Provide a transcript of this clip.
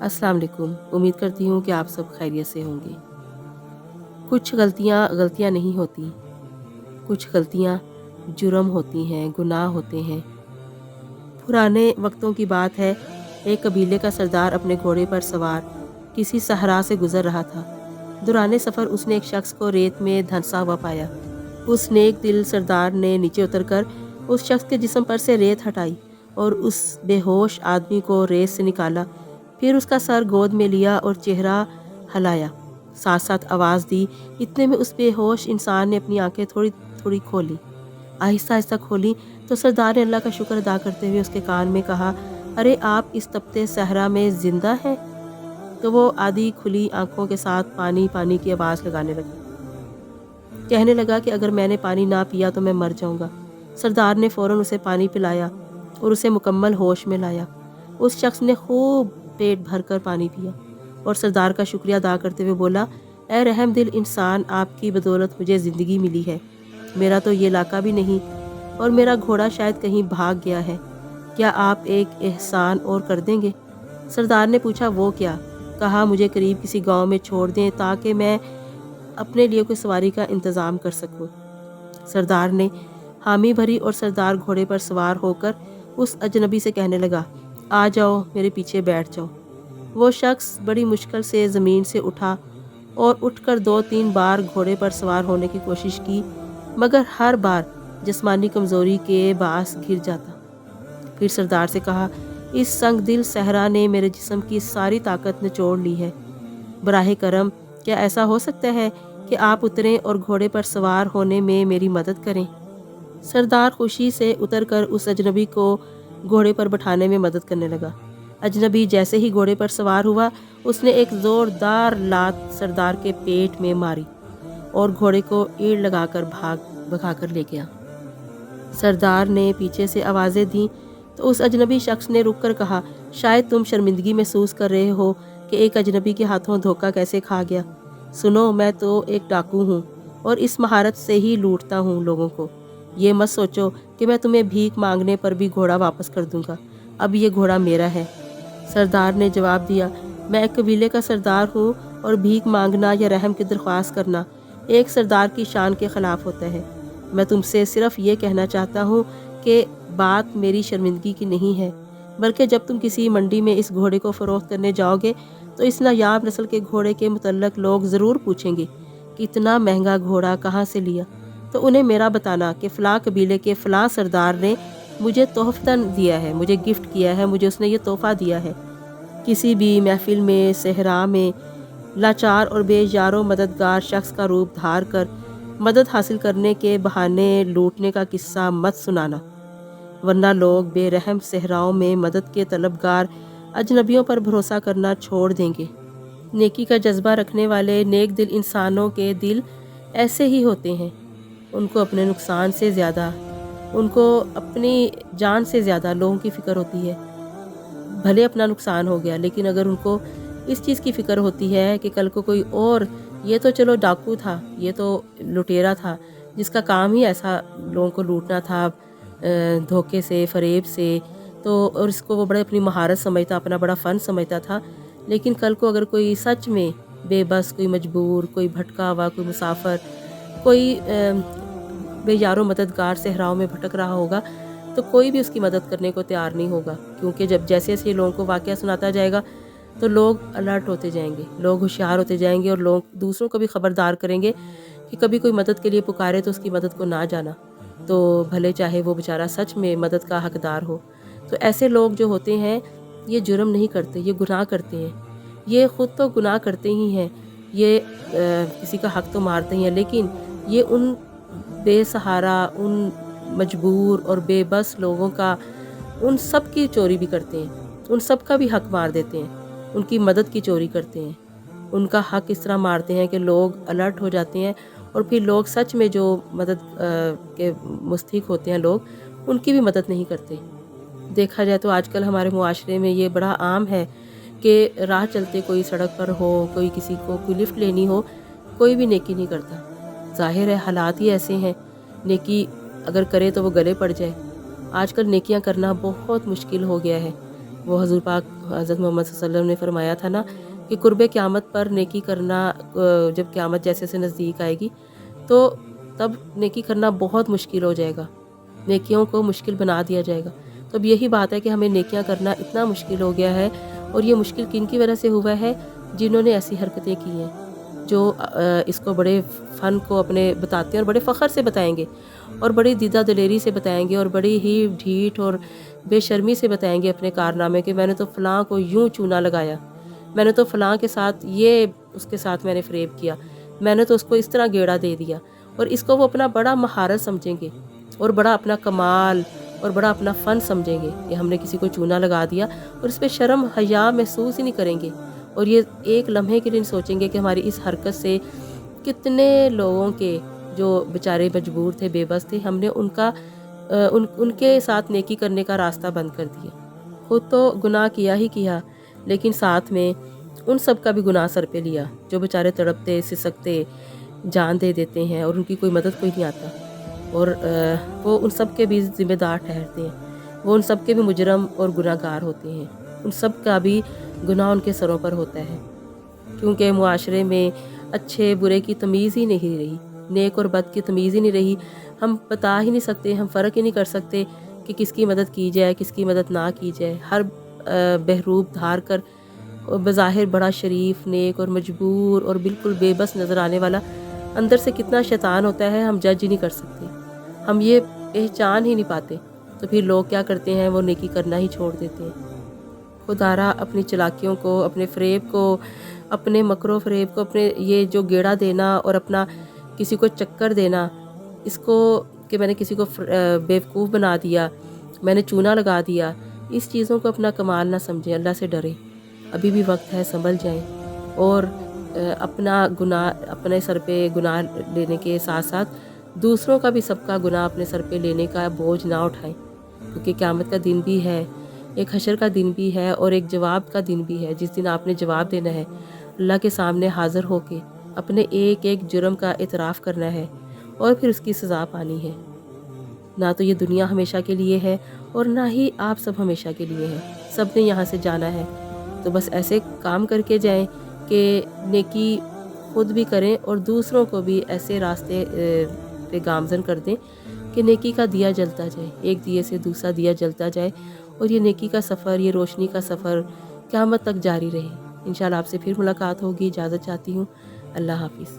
अस्सलाम वालेकुम। उम्मीद करती हूँ कि आप सब खैरियत से होंगे। कुछ गलतियाँ गलतियाँ नहीं होती, कुछ गलतियाँ जुर्म होती हैं, गुनाह होते हैं। पुराने वक्तों की बात है, एक कबीले का सरदार अपने घोड़े पर सवार किसी सहरा से गुजर रहा था। दौरान सफ़र उसने एक शख्स को रेत में धंसा हुआ पाया। उस नेक दिल सरदार ने नीचे उतरकर उस शख्स के जिस्म पर से रेत हटाई और उस बेहोश आदमी को रेत से निकाला। फिर उसका सर गोद में लिया और चेहरा हिलाया, साथ साथ आवाज़ दी। इतने में उस बेहोश इंसान ने अपनी आंखें थोड़ी थोड़ी खोली, आहिस्ता आहिस्ता खोली तो सरदार ने अल्लाह का शुक्र अदा करते हुए उसके कान में कहा, अरे आप इस तपते सहरा में ज़िंदा हैं? तो वो आधी खुली आंखों के साथ पानी पानी की आवाज़ लगाने लगा, कहने लगा कि अगर मैंने पानी ना पिया तो मैं मर जाऊंगा। सरदार ने फ़ौरन उसे पानी पिलाया और उसे मुकम्मल होश में लाया। उस शख्स ने खूब पेट भरकर पानी पिया और सरदार का शुक्रिया अदा करते हुए बोला, ए रहम दिल इंसान, आपकी बदौलत मुझे ज़िंदगी मिली है। मेरा तो ये इलाका भी नहीं और मेरा घोड़ा शायद कहीं भाग गया है। क्या आप एक एहसान और कर देंगे? सरदार ने पूछा, वो क्या? कहा, मुझे करीब किसी गांव में छोड़ दें ताकि मैं अपने लिए कोई सवारी का इंतज़ाम कर सकूं। सरदार ने हामी भरी और सरदार घोड़े पर सवार होकर उस अजनबी से कहने लगा, आ जाओ, मेरे पीछे बैठ जाओ। वो शख्स बड़ी मुश्किल से ज़मीन से उठा और उठकर 2-3 बार घोड़े पर सवार होने की कोशिश की, मगर हर बार जिस्मानी कमज़ोरी के बास गिर जाता। फिर सरदार से कहा, इस संग दिल सहरा ने मेरे जिस्म की सारी ताकत निचोड़ ली है। बराहे करम, क्या ऐसा हो सकता है कि आप उतरें और घोड़े पर सवार होने में मेरी मदद करें? सरदार खुशी से उतरकर उस अजनबी को घोड़े पर बैठाने में मदद करने लगा। अजनबी जैसे ही घोड़े पर सवार हुआ, उसने एक ज़ोरदार लात सरदार के पेट में मारी और घोड़े को ईड़ लगाकर भगाकर ले गया। सरदार ने पीछे से आवाज़ें दी तो उस अजनबी शख्स ने रुककर कहा, शायद तुम शर्मिंदगी महसूस कर रहे हो कि एक अजनबी के हाथों धोखा कैसे खा गया। सुनो, मैं तो एक डाकू हूँ और इस महारत से ही लूटता हूँ लोगों को। ये मत सोचो कि मैं तुम्हें भीख मांगने पर भी घोड़ा वापस कर दूंगा। अब ये घोड़ा मेरा है। सरदार ने जवाब दिया, मैं एक कबीले का सरदार हूँ और भीख मांगना या रहम की दरख्वास्त करना एक सरदार की शान के ख़िलाफ़ होता है। मैं तुमसे सिर्फ ये कहना चाहता हूँ कि बात मेरी शर्मिंदगी की नहीं है, बल्कि जब तुम किसी मंडी में इस घोड़े को फ़रोख्त करने जाओगे तो इस नायाब नस्ल के घोड़े के मुतल्लक लोग ज़रूर पूछेंगे कि इतना महंगा घोड़ा कहाँ से लिया। तो उन्हें मेरा बताना कि फ़लाँ कबीले के फ़लाँ सरदार ने मुझे तोहफ़तन दिया है, मुझे गिफ्ट किया है, मुझे उसने ये तोहफ़ा दिया है। किसी भी महफिल में, सहरा में लाचार और बेयारो मददगार शख्स का रूप धार कर मदद हासिल करने के बहाने लूटने का किस्सा मत सुनाना, वरना लोग बेरहम सहराओं में मदद के तलबगार अजनबियों पर भरोसा करना छोड़ देंगे। नेकी का जज्बा रखने वाले नेक दिल इंसानों के दिल ऐसे ही होते हैं। उनको अपने नुकसान से ज़्यादा, उनको अपनी जान से ज़्यादा लोगों की फ़िक्र होती है। भले अपना नुकसान हो गया, लेकिन अगर उनको इस चीज़ की फ़िक्र होती है कि कल को कोई और, ये तो चलो डाकू था, ये तो लुटेरा था जिसका काम ही ऐसा लोगों को लूटना था धोखे से, फ़रेब से, तो और इसको वो बड़े अपनी महारत समझता, अपना बड़ा फ़न समझता था। लेकिन कल को अगर कोई सच में बेबस, कोई मजबूर, कोई भटका हुआ, कोई मुसाफिर, कोई बेयारो मददगार सहराओं में भटक रहा होगा, तो कोई भी उसकी मदद करने को तैयार नहीं होगा, क्योंकि जब जैसे जैसे लोगों को वाक़या सुनाता जाएगा तो लोग अलर्ट होते जाएंगे, लोग होशियार होते जाएंगे और लोग दूसरों को भी ख़बरदार करेंगे कि कभी कोई मदद के लिए पुकारे तो उसकी मदद को ना जाना, तो भले चाहे वो बेचारा सच में मदद का हकदार हो। तो ऐसे लोग जो होते हैं, ये जुर्म नहीं करते, ये गुनाह करते हैं। ये ख़ुद तो गुनाह करते ही हैं, ये किसी का हक़ तो मारते ही हैं, लेकिन ये उन बेसहारा, उन मजबूर और बेबस लोगों का, उन सब की चोरी भी करते हैं, उन सब का भी हक़ मार देते हैं, उनकी मदद की चोरी करते हैं, उनका हक़ इस तरह मारते हैं कि लोग अलर्ट हो जाते हैं और फिर लोग सच में जो मदद के मुस्तहिक़ होते हैं लोग, उनकी भी मदद नहीं करते। देखा जाए तो आजकल हमारे मुआशरे में ये बड़ा आम है कि राह चलते कोई सड़क पर हो, कोई किसी को कोई लिफ्ट लेनी हो, कोई भी नेकी नहीं करता। ज़ाहिर है हालात ही ऐसे हैं, नेकी अगर करे तो वो गले पड़ जाए। आजकल नेकियां करना बहुत मुश्किल हो गया है। وہ حضور پاک حضرت محمد صلی اللہ علیہ وسلم نے فرمایا تھا نا کہ قرب قیامت پر نیکی کرنا، جب قیامت جیسے سے نزدیک آئے گی تو تب نیکی کرنا بہت مشکل ہو جائے گا، نیکیوں کو مشکل بنا دیا جائے گا۔ تو اب یہی بات ہے کہ ہمیں نیکیاں کرنا اتنا مشکل ہو گیا ہے، اور یہ مشکل کن کی وجہ سے ہوا ہے؟ جنہوں نے ایسی حرکتیں کی ہیں، جو اس کو بڑے فن کو اپنے بتاتے ہیں اور بڑے فخر سے بتائیں گے، اور بڑی دیدہ دلیری سے بتائیں گے، اور بڑی ہی ڈھیٹ اور بے شرمی سے بتائیں گے اپنے کارنامے کہ میں نے تو فلاں کو یوں چونا لگایا، میں نے تو فلاں کے ساتھ یہ اس کے ساتھ میں نے فریب کیا، میں نے تو اس کو اس طرح گیڑا دے دیا، اور اس کو وہ اپنا بڑا مہارت سمجھیں گے اور بڑا اپنا کمال اور بڑا اپنا فن سمجھیں گے کہ ہم نے کسی کو چونا لگا دیا، اور اس پہ شرم حیا محسوس ہی نہیں کریں گے، اور یہ ایک لمحے کے لیے سوچیں گے کہ ہماری اس حرکت سے کتنے لوگوں کے جو بیچارے مجبور تھے، بے بس تھے، ہم نے ان کے ساتھ نیکی کرنے کا راستہ بند کر دیا۔ خود تو گناہ کیا ہی کیا، لیکن ساتھ میں ان سب کا بھی گناہ سر پہ لیا جو بیچارے تڑپتے سسکتے جان دے دیتے ہیں، اور ان کی کوئی مدد کوئی نہیں آتا، اور وہ ان سب کے بھی ذمہ دار ٹھہرتے ہیں، وہ ان سب کے بھی مجرم اور گناہ گار ہوتے ہیں، ان سب کا بھی گناہ ان کے سروں پر ہوتا ہے، کیونکہ معاشرے میں اچھے برے کی تمیز ہی نہیں رہی، نیک اور بد کی تمیز ہی نہیں رہی، ہم بتا ہی نہیں سکتے، ہم فرق ہی نہیں کر سکتے کہ کس کی مدد کی جائے کس کی مدد نہ کی جائے۔ ہر بہروپ دھار کر بظاہر بڑا شریف، نیک اور مجبور اور بالکل بے بس نظر آنے والا، اندر سے کتنا شیطان ہوتا ہے ہم جج ہی نہیں کر سکتے، ہم یہ پہچان ہی نہیں پاتے، تو پھر لوگ کیا کرتے ہیں؟ وہ نیکی کرنا ہی چھوڑ دیتے ہیں۔ خدارا اپنی چلاکیوں کو، اپنے فریب کو، اپنے مکر و فریب کو، اپنے یہ جو گیڑا دینا اور اپنا کسی کو چکر دینا، اس کو کہ میں نے کسی کو بیوقوف بنا دیا، میں نے چونا لگا دیا، اس چیزوں کو اپنا کمال نہ سمجھیں، اللہ سے ڈریں، ابھی بھی وقت ہے، سنبھل جائیں، اور اپنا گناہ اپنے سر پہ گناہ لینے کے ساتھ ساتھ دوسروں کا بھی سب کا گناہ اپنے سر پہ لینے کا بوجھ نہ اٹھائیں، کیونکہ قیامت کا دن بھی ہے، ایک حشر کا دن بھی ہے، اور ایک جواب کا دن بھی ہے، جس دن آپ نے جواب دینا ہے، اللہ کے سامنے حاضر ہو کے اپنے ایک ایک جرم کا اعتراف کرنا ہے، اور پھر اس کی سزا پانی ہے۔ نہ تو یہ دنیا ہمیشہ کے لیے ہے، اور نہ ہی آپ سب ہمیشہ کے لیے ہیں، سب نے یہاں سے جانا ہے، تو بس ایسے کام کر کے جائیں کہ نیکی خود بھی کریں اور دوسروں کو بھی ایسے راستے پہ گامزن کر دیں کہ نیکی کا دیا جلتا جائے، ایک دیے سے دوسرا دیا جلتا جائے، اور یہ نیکی کا سفر، یہ روشنی کا سفر قیامت تک جاری رہے۔ انشاءاللہ آپ سے پھر ملاقات ہوگی، اجازت چاہتی ہوں، اللہ حافظ۔